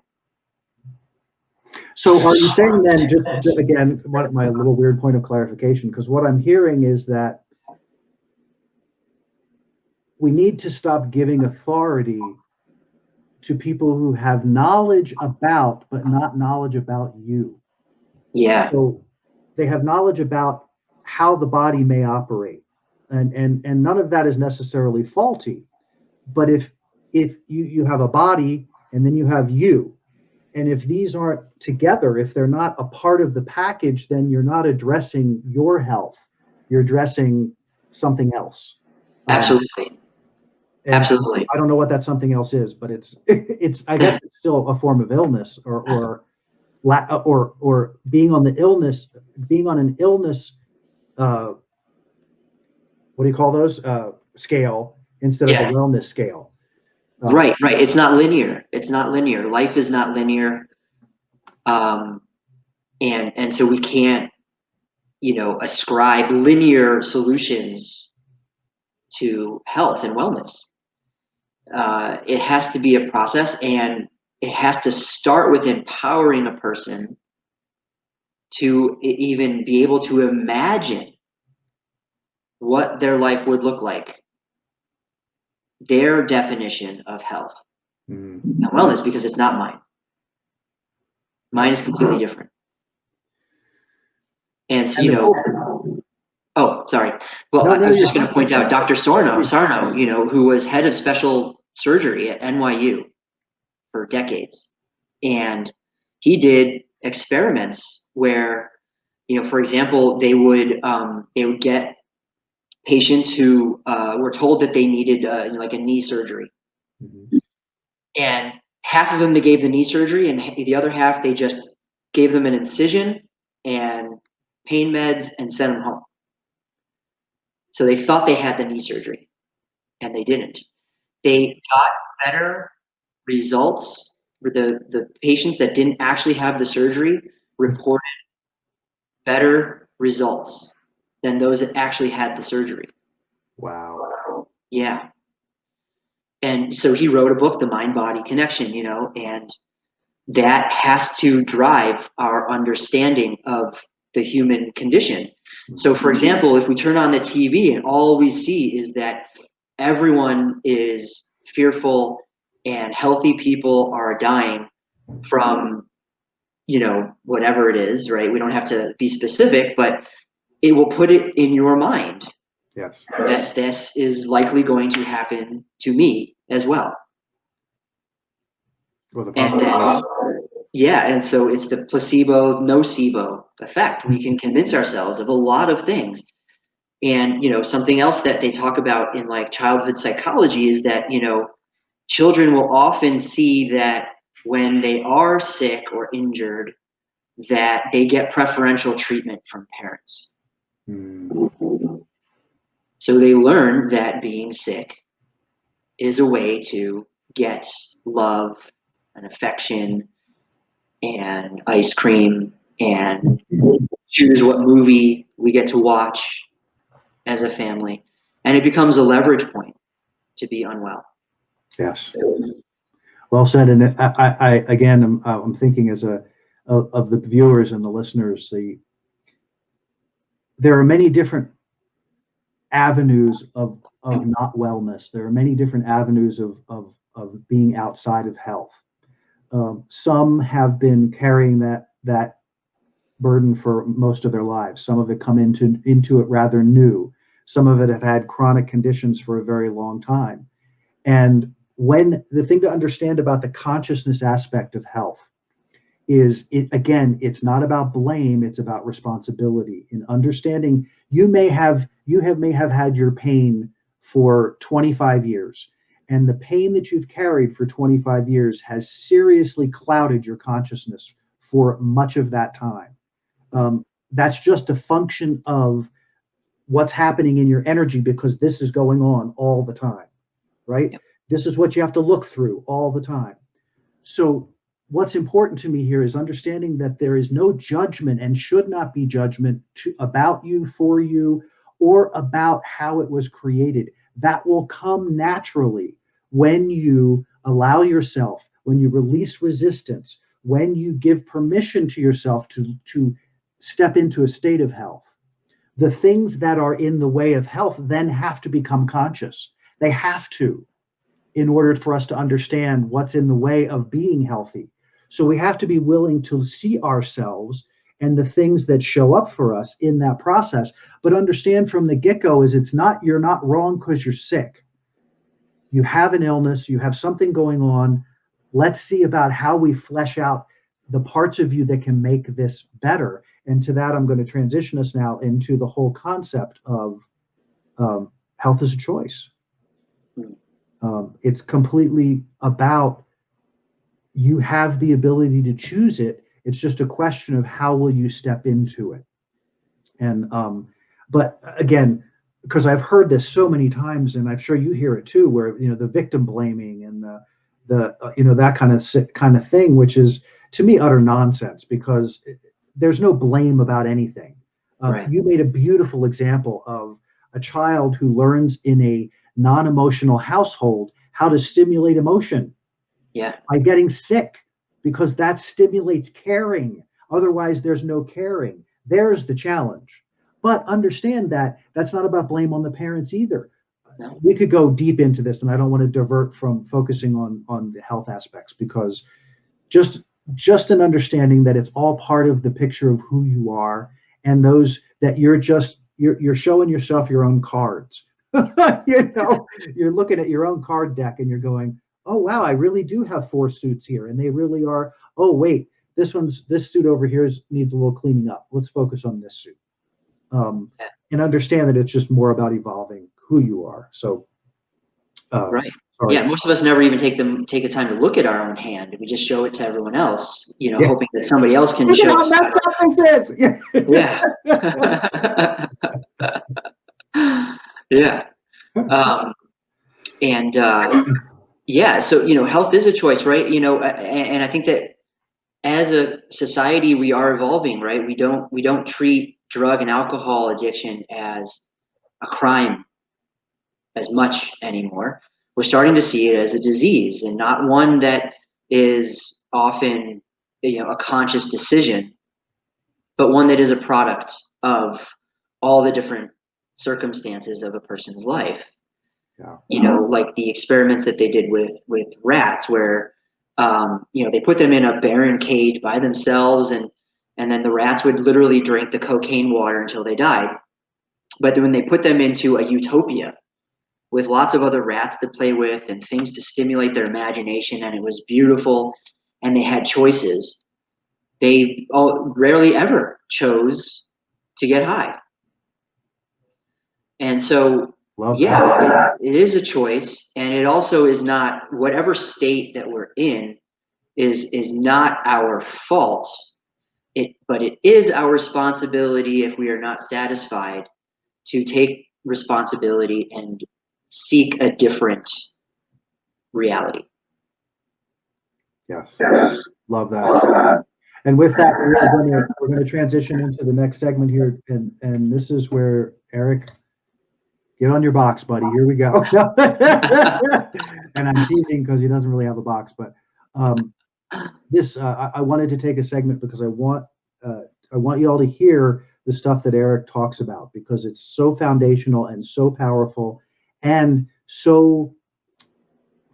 [SPEAKER 1] So are you saying then, just again, my little weird point of clarification, because what I'm hearing is that we need to stop giving authority to people who have knowledge about, but not knowledge about you.
[SPEAKER 2] Yeah,
[SPEAKER 1] So they have knowledge about how the body may operate, and none of that is necessarily faulty. But if you have a body and then you have you, and if these aren't together, if they're not a part of the package, then you're not addressing your health. You're addressing something else. Um,
[SPEAKER 2] absolutely.
[SPEAKER 1] and
[SPEAKER 2] Absolutely.
[SPEAKER 1] I don't know what that something else is, but it's I guess it's still a form of illness, or being on an illness, uh, what do you call those, scale, instead of a
[SPEAKER 2] Yeah.
[SPEAKER 1] wellness scale.
[SPEAKER 2] Right, right. It's not linear. It's not linear. Life is not linear. Um, and so we can't, ascribe linear solutions to health and wellness. It has to be a process, and it has to start with empowering a person to even be able to imagine what their life would look like, their definition of health
[SPEAKER 1] Mm,
[SPEAKER 2] and wellness, because it's not mine.
[SPEAKER 1] yeah.
[SPEAKER 2] Mine is completely different. And so,
[SPEAKER 1] And the cool,
[SPEAKER 2] oh, sorry. Well,
[SPEAKER 1] no,
[SPEAKER 2] I
[SPEAKER 1] no,
[SPEAKER 2] was
[SPEAKER 1] you're
[SPEAKER 2] just going to
[SPEAKER 1] fine.
[SPEAKER 2] point out Dr. Sarno, who was head of special surgery at NYU for decades. And he did experiments where, for example, they would get patients who were told that they needed like a knee surgery.
[SPEAKER 1] Mhm.
[SPEAKER 2] And half of them, they gave the knee surgery, and the other half, they just gave them an incision and pain meds and sent them home. So they thought they had the knee surgery, and they didn't. They got better results. The patients that didn't actually have the surgery reported better results than those that actually had the surgery.
[SPEAKER 1] Wow.
[SPEAKER 2] Yeah. And so he wrote a book, The Mind Body Connection, and that has to drive our understanding of the human condition. So, for example, if we turn on the TV and all we see is that everyone is fearful and healthy people are dying, from, whatever it is, right? We don't have to be specific, but it will put it in your mind
[SPEAKER 1] Yes.
[SPEAKER 2] that this is likely going to happen to me as well.
[SPEAKER 1] Or the
[SPEAKER 2] And then, yeah, and so it's the placebo nocebo effect. We can convince ourselves of a lot of things. And, something else that they talk about in like childhood psychology is that, children will often see that when they are sick or injured, that they get preferential treatment from parents. So they learn that being sick is a way to get love and affection and ice cream and choose what movie we get to watch as a family. And it becomes a leverage point to be unwell.
[SPEAKER 1] Yes. Well said. And I again, I'm thinking of the viewers and the listeners. There are many different avenues of not wellness. There are many different avenues of being outside of health. Some have been carrying that burden for most of their lives. Some of it come into it rather new. Some of it have had chronic conditions for a very long time. And when the thing to understand about the consciousness aspect of health is it's not about blame, it's about responsibility. In understanding you may have had your pain for 25 years, and the pain that you've carried for 25 years has seriously clouded your consciousness for much of that time. That's just a function of what's happening in your energy, because this is going on all the time, right?
[SPEAKER 2] Yep.
[SPEAKER 1] This is what you have to look through all the time. So what's important to me here is understanding that there is no judgment and should not be judgment about you, for you, or about how it was created. That will come naturally when you allow yourself, when you release resistance, when you give permission to yourself to step into a state of health. The things that are in the way of health then have to become conscious. They have to, in order for us to understand what's in the way of being healthy. So we have to be willing to see ourselves and the things that show up for us in that process, but understand from the get-go is you're not wrong because you're sick. You have an illness, you have something going on. Let's see about how we flesh out the parts of you that can make this better. And to that, I'm going to transition us now into the whole concept of health as a choice. It's completely about you have the ability to choose it. It's just a question of how will you step into it. And but again, because I've heard this so many times, and I'm sure you hear it too, where the victim blaming and the that kind of thing, which is to me utter nonsense, because there's no blame about anything.
[SPEAKER 2] Right.
[SPEAKER 1] You made a beautiful example of a child who learns in a non-emotional household how to stimulate emotion.
[SPEAKER 2] Yeah.
[SPEAKER 1] By getting sick, because that stimulates caring. Otherwise, there's no caring. There's the challenge. But understand that that's not about blame on the parents either.
[SPEAKER 2] No.
[SPEAKER 1] We could go deep into this, and I don't want to divert from focusing on the health aspects, because just an understanding that it's all part of the picture of who you are, and those that you're showing yourself your own cards. You're looking at your own card deck and you're going, oh wow, I really do have 4 suits here, and they really are. Oh wait, this suit over here needs a little cleaning up. Let's focus on this suit, and understand that it's just more about evolving who you are. So,
[SPEAKER 2] Right.
[SPEAKER 1] sorry.
[SPEAKER 2] Yeah, most of us never even take the time to look at our own hand. We just show it to everyone else,
[SPEAKER 1] Yeah.
[SPEAKER 2] hoping that somebody else can
[SPEAKER 1] Look at
[SPEAKER 2] show
[SPEAKER 1] how
[SPEAKER 2] us.
[SPEAKER 1] messed up this is.
[SPEAKER 2] Yeah. Yeah. And yeah, so health is a choice, right? And I think that as a society we are evolving, right? We don't treat drug and alcohol addiction as a crime as much anymore. We're starting to see it as a disease, and not one that is often a conscious decision, but one that is a product of all the different circumstances of a person's life.
[SPEAKER 1] Yeah.
[SPEAKER 2] Like the experiments that they did with rats, where They put them in a barren cage by themselves, and then the rats would literally drink the cocaine water until they died. But then when they put them into a utopia with lots of other rats to play with and things to stimulate their imagination, and it was beautiful, and they had choices, they rarely ever chose to get high. And so, it is a choice, and it also is not, whatever state that we're in is not our fault. But it is our responsibility, if we are not satisfied, to take responsibility and seek a different reality.
[SPEAKER 1] Yes. Love that. And with that, we're going to transition into the next segment here, and this is where, Eric, get on your box, buddy. Here we go. And I'm teasing because he doesn't really have a box, but I wanted to take a segment because I want you all to hear the stuff that Eric talks about, because it's so foundational and so powerful, and so,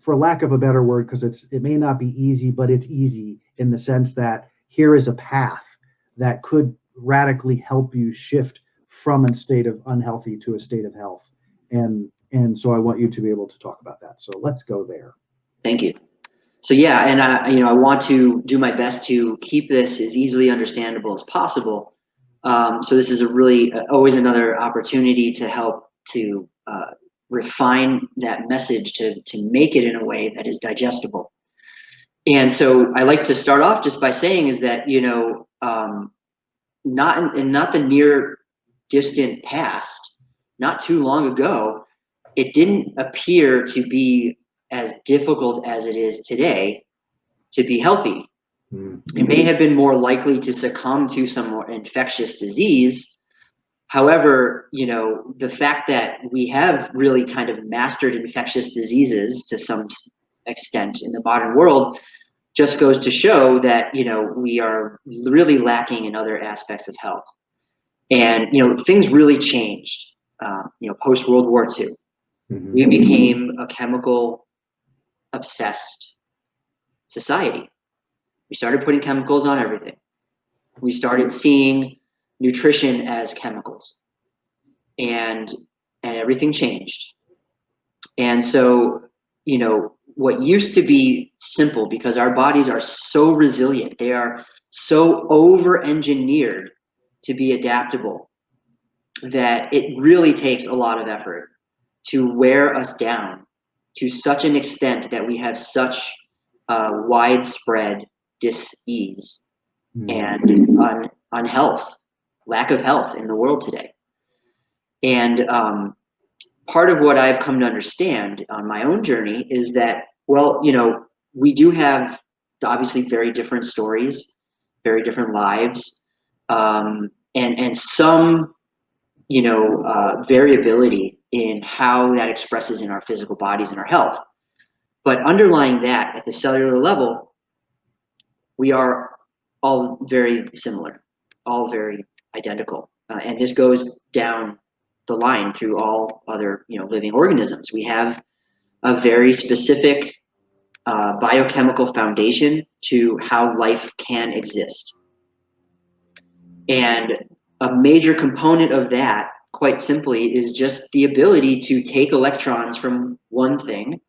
[SPEAKER 1] for lack of a better word, because it may not be easy, but it's easy in the sense that here is a path that could radically help you shift from a state of unhealthy to a state of health. And so I want you to be able to talk about that. So let's go there.
[SPEAKER 2] Thank you. So yeah, and I want to do my best to keep this as easily understandable as possible. So this is always another opportunity to help to refine that message to make it in a way that is digestible. And so I like to start off just by saying is that, not the near distant past, not too long ago, it didn't appear to be as difficult as it is today to be healthy. Mm-hmm. It may have been more likely to succumb to some more infectious disease. However, the fact that we have really kind of mastered infectious diseases to some extent in the modern world just goes to show that, we are really lacking in other aspects of health. And, things really changed, post World War II. Mm-hmm. We became a chemical obsessed society. We started putting chemicals on everything. We started seeing nutrition as chemicals, and everything changed. And so, what used to be simple, because our bodies are so resilient, they are so over-engineered to be adaptable, that it really takes a lot of effort to wear us down to such an extent that we have such widespread dis-ease and unhealth, lack of health in the world today. And part of what I've come to understand on my own journey is that, we do have obviously very different stories, very different lives, and some, variability in how that expresses in our physical bodies and our health. But underlying that, at the cellular level, we are all very similar, all very identical. And this goes down the line through all other, living organisms. We have a very specific biochemical foundation to how life can exist. And a major component of that, quite simply, is just the ability to take electrons from one thing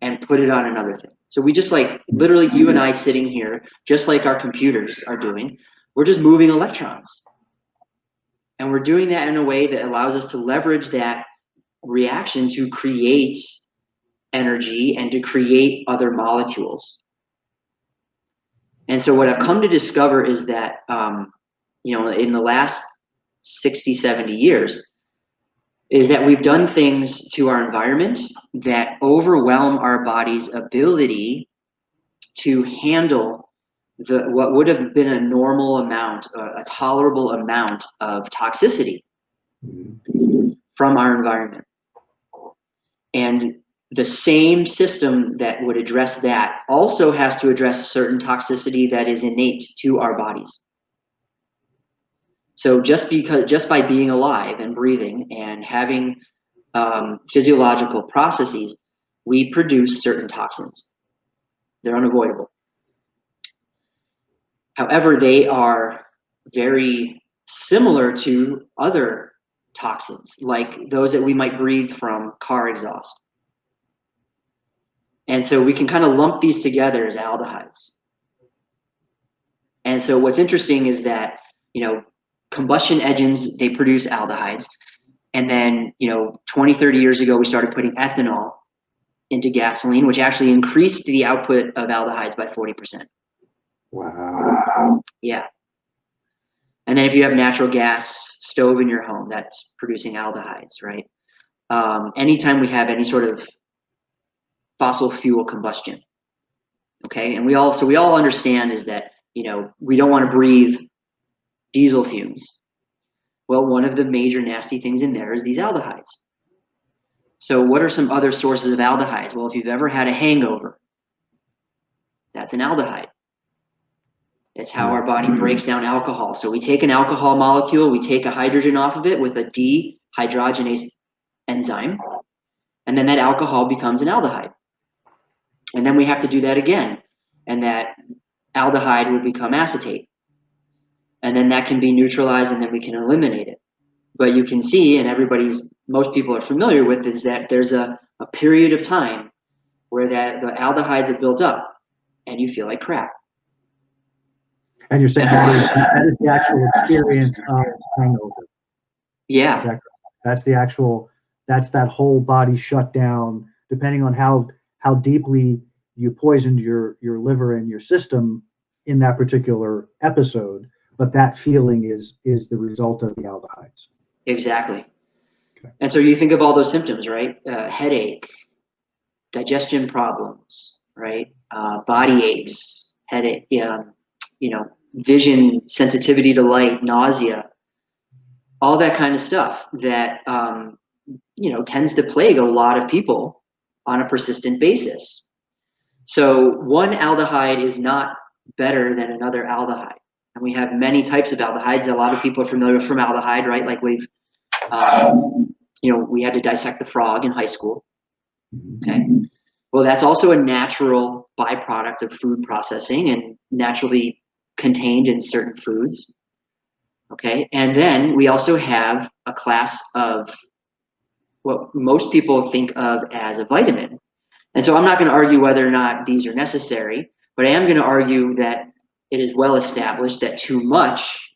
[SPEAKER 2] and put it on another thing. So we just literally, you and I sitting here, just like our computers are doing, we're just moving electrons. And we're doing that in a way that allows us to leverage that reaction to create energy and to create other molecules. And so what I've come to discover is that, in the last 60, 70 years, is that we've done things to our environment that overwhelm our body's ability to handle what would have been a normal amount, a tolerable amount of toxicity from our environment. And the same system that would address that also has to address certain toxicity that is innate to our bodies. So just by being alive and breathing and having physiological processes, we produce certain toxins. They're unavoidable. However, they are very similar to other toxins, like those that we might breathe from car exhaust. And so we can kind of lump these together as aldehydes. And so what's interesting is that, combustion engines, they produce aldehydes. And then, 20, 30 years ago, we started putting ethanol into gasoline, which actually increased the output of aldehydes by 40%.
[SPEAKER 1] Wow.
[SPEAKER 2] Yeah. And then if you have natural gas stove in your home, that's producing aldehydes, right? Anytime we have any sort of fossil fuel combustion, okay? And we all understand is that, we don't want to breathe diesel fumes. Well, one of the major nasty things in there is these aldehydes. So what are some other sources of aldehydes? Well, if you've ever had a hangover, that's an aldehyde. It's how our body breaks down alcohol. So we take an alcohol molecule, we take a hydrogen off of it with a dehydrogenase enzyme, and then that alcohol becomes an aldehyde. And then we have to do that again, and that aldehyde will become acetate. And then that can be neutralized, and then we can eliminate it. But you can see, and most people are familiar with, is that there's a period of time where the aldehydes have built up, and you feel like crap.
[SPEAKER 1] And you're saying that is the actual experience of hangover.
[SPEAKER 2] Yeah.
[SPEAKER 1] Exactly. That's that whole body shut down, depending on how deeply you poisoned your liver and your system in that particular episode. But that feeling is the result of the aldehydes.
[SPEAKER 2] Exactly. Okay. And so you think of all those symptoms, right? Headache, digestion problems, right? Body aches, headache, vision sensitivity to light, nausea, all that kind of stuff that, tends to plague a lot of people on a persistent basis. So one aldehyde is not better than another aldehyde. And we have many types of aldehydes. A lot of people are familiar with formaldehyde, right? Like we had to dissect the frog in high school. Okay. Well, that's also a natural byproduct of food processing and naturally contained in certain foods. Okay. And then we also have a class of what most people think of as a vitamin. And so I'm not going to argue whether or not these are necessary, but I am going to argue that it is well established that too much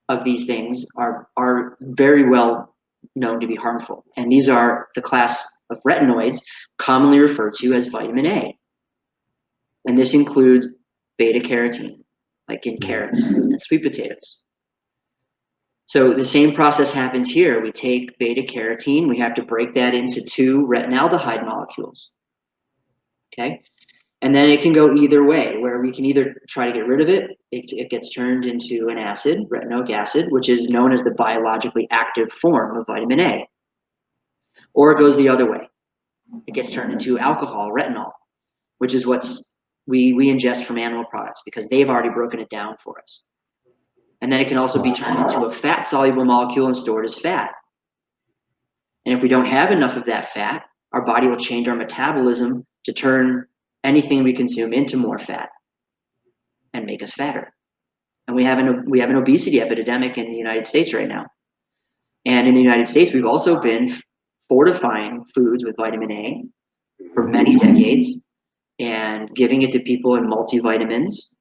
[SPEAKER 2] of these things are very well known to be harmful. And these are the class of retinoids, commonly referred to as vitamin A. And this includes beta carotene, like in carrots and sweet potatoes. So the same process happens here. We take beta carotene, we have to break that into 2 retinaldehyde molecules. Okay. And then it can go either way, where we can either try to get rid of it. It gets turned into an acid, retinoic acid, which is known as the biologically active form of vitamin A. Or it goes the other way. It gets turned into alcohol, retinol, which is we ingest from animal products because they've already broken it down for us. And then it can also be turned into a fat-soluble molecule and stored as fat. And if we don't have enough of that fat, our body will change our metabolism to turn anything we consume into more fat and make us fatter. And we have an obesity epidemic in the United States right now. And in the United States, we've also been fortifying foods with vitamin A for many decades and giving it to people in multivitamins.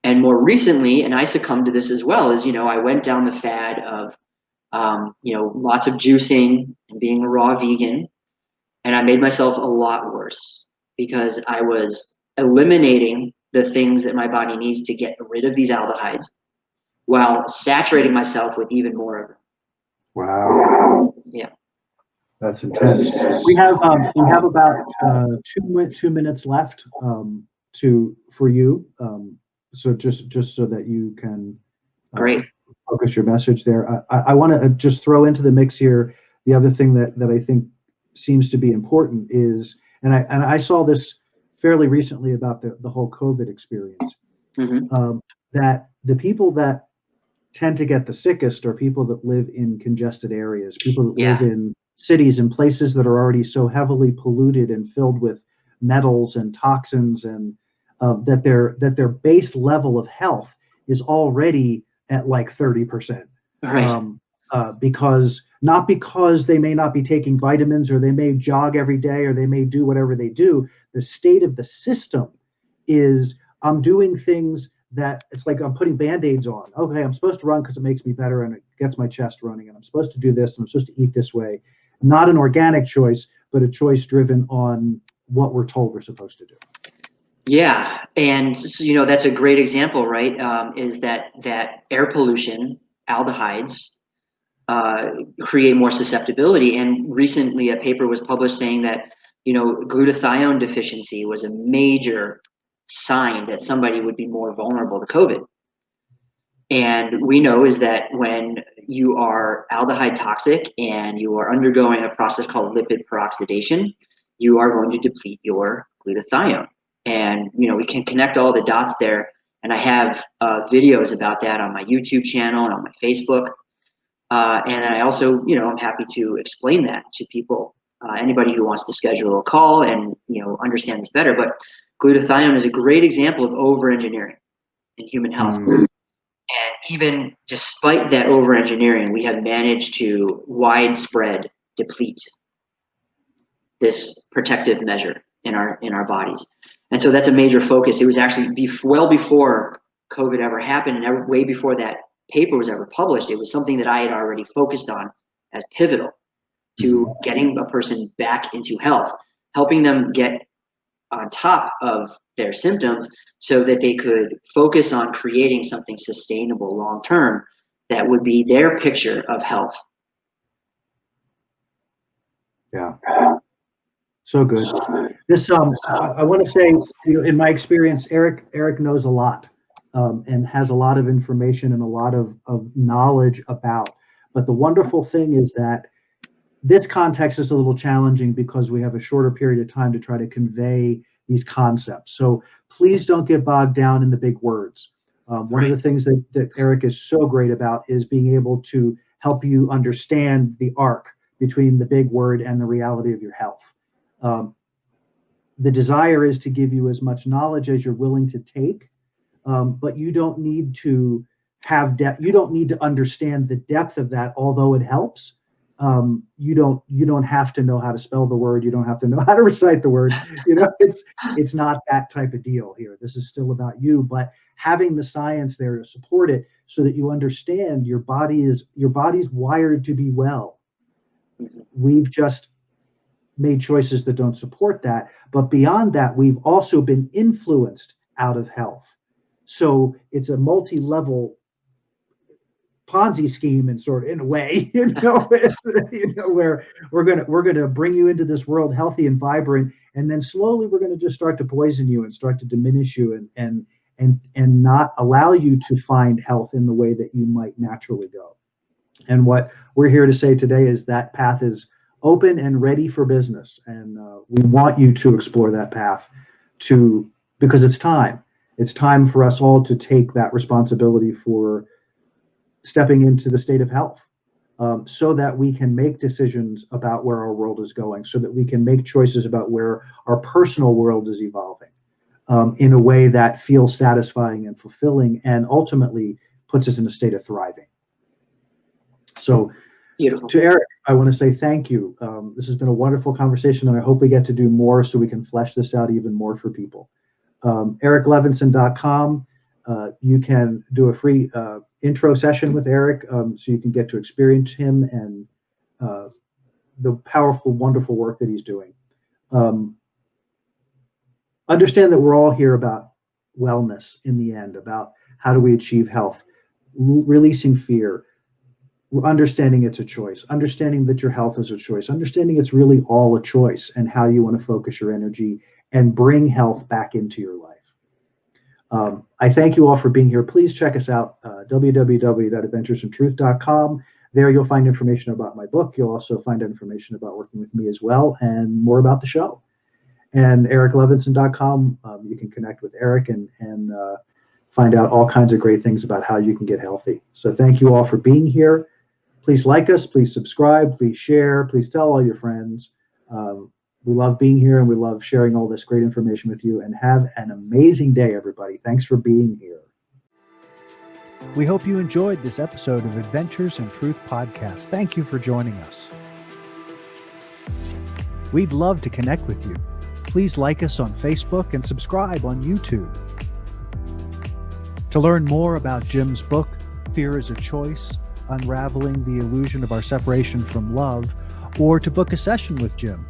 [SPEAKER 2] And more recently, and I succumbed to this as well, is, I went down the fad of, lots of juicing and being a raw vegan. And I made myself a lot worse because I was eliminating the things that my body needs to get rid of these aldehydes while saturating myself with even more of them.
[SPEAKER 1] Wow.
[SPEAKER 2] Yeah.
[SPEAKER 1] That's intense. We have about 2 minutes left for you. So just so that you can
[SPEAKER 2] Great.
[SPEAKER 1] Focus your message there. I want to just throw into the mix here the other thing that I think seems to be important is, and I saw this fairly recently about the whole COVID experience, that the people that tend to get the sickest are people that live in congested areas, people that live in cities and places that are already so heavily polluted and filled with metals and toxins and that their base level of health is already at like 30%.
[SPEAKER 2] Right.
[SPEAKER 1] Because not because they may not be taking vitamins, or they may jog every day, or they may do whatever they do. The state of the system is, I'm doing things that it's like I'm putting band-aids on. Okay, I'm supposed to run because it makes me better and it gets my chest running, and I'm supposed to do this, and I'm supposed to eat this way. Not an organic choice, but a choice driven on what we're told we're supposed to do.
[SPEAKER 2] Yeah, and so, that's a great example, right? Is that air pollution, aldehydes, create more susceptibility. And recently, a paper was published saying that glutathione deficiency was a major sign that somebody would be more vulnerable to COVID. And we know is that when you are aldehyde toxic and you are undergoing a process called lipid peroxidation, you are going to deplete your glutathione. And we can connect all the dots there. And I have videos about that on my YouTube channel and on my Facebook. And I also, I'm happy to explain that to people, anybody who wants to schedule a call and, understand this better. But glutathione is a great example of over-engineering in human health. And even despite that over-engineering, we have managed to widespread deplete this protective measure in our bodies. And so that's a major focus. It was actually well before COVID ever happened, and way before that paper was ever published. It was something that I had already focused on as pivotal to getting a person back into health, helping them get on top of their symptoms so that they could focus on creating something sustainable long term that would be their picture of health.
[SPEAKER 1] Yeah. So good. This I want to say, in my experience, Eric knows a lot, and has a lot of information and a lot of knowledge about. But the wonderful thing is that this context is a little challenging because we have a shorter period of time to try to convey these concepts. So please don't get bogged down in the big words. One of the things that Eric is so great about is being able to help you understand the arc between the big word and the reality of your health. The desire is to give you as much knowledge as you're willing to take, but you don't need to have depth. You don't need to understand the depth of that, although it helps. You don't have to know how to spell the word. You don't have to know how to recite the word. It's not that type of deal here. This is still about you, but having the science there to support it, so that you understand your body's wired to be well. We've just made choices that don't support that. But beyond that, we've also been influenced out of health. So it's a multi-level Ponzi scheme, in a way, where we're gonna bring you into this world healthy and vibrant, and then slowly we're gonna just start to poison you and start to diminish you and not allow you to find health in the way that you might naturally go. And what we're here to say today is that path is open and ready for business, and we want you to explore that path because it's time. It's time for us all to take that responsibility for stepping into the state of health, so that we can make decisions about where our world is going, so that we can make choices about where our personal world is evolving, in a way that feels satisfying and fulfilling, and ultimately puts us in a state of thriving. So,
[SPEAKER 2] Beautiful.
[SPEAKER 1] to Eric, I want to say thank you. This has been a wonderful conversation, and I hope we get to do more so we can flesh this out even more for people. EricLevinson.com. You can do a free intro session with Eric, so you can get to experience him and the powerful, wonderful work that he's doing. Understand that we're all here about wellness in the end, about how do we achieve health, releasing fear, understanding it's a choice, understanding that your health is a choice, understanding it's really all a choice, and how you want to focus your energy and bring health back into your life. I thank you all for being here. Please check us out, www.adventuresometruth.com. There you'll find information about my book. You'll also find information about working with me as well, and more about the show. And ericlevinson.com, you can connect with Eric and find out all kinds of great things about how you can get healthy. So thank you all for being here. Please like us, please subscribe, please share, please tell all your friends. We love being here and we love sharing all this great information with you. And have an amazing day, everybody. Thanks for being here.
[SPEAKER 3] We hope you enjoyed this episode of Adventures in Truth podcast. Thank you for joining us. We'd love to connect with you. Please like us on Facebook and subscribe on YouTube. To learn more about Jim's book, Fear is a Choice, Unraveling the Illusion of Our Separation from Love, or to book a session with Jim,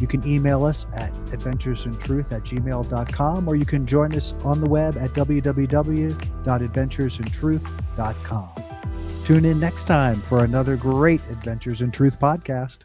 [SPEAKER 3] you can email us at adventuresintruth@gmail.com, or you can join us on the web at www.adventuresintruth.com. Tune in next time for another great Adventures in Truth podcast.